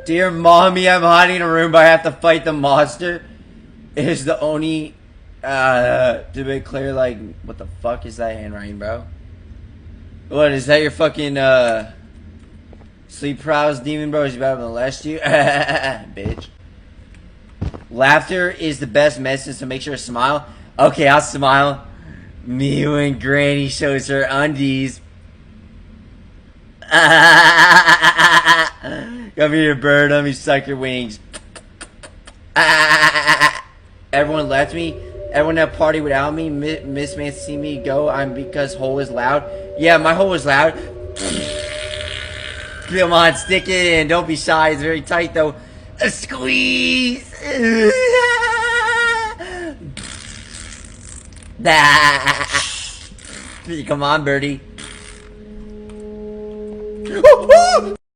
Dear mommy, I'm hiding in a room, but I have to fight the monster. It is the only, to be clear, like, what the fuck is that handwriting, bro? What, is that your fucking, sleep paralysis demon, bro? Is he about to molest you? Bitch. Laughter is the best medicine, so make sure to smile. Okay, I'll smile. Me when Granny shows her undies. Come here, bird. Let me suck your wings. Everyone left me. Everyone at party without me. Miss Man see me go. I'm because hole is loud. Yeah, my hole is loud. Come on, stick it in. Don't be shy. It's very tight though. A squeeze. Come on, birdie.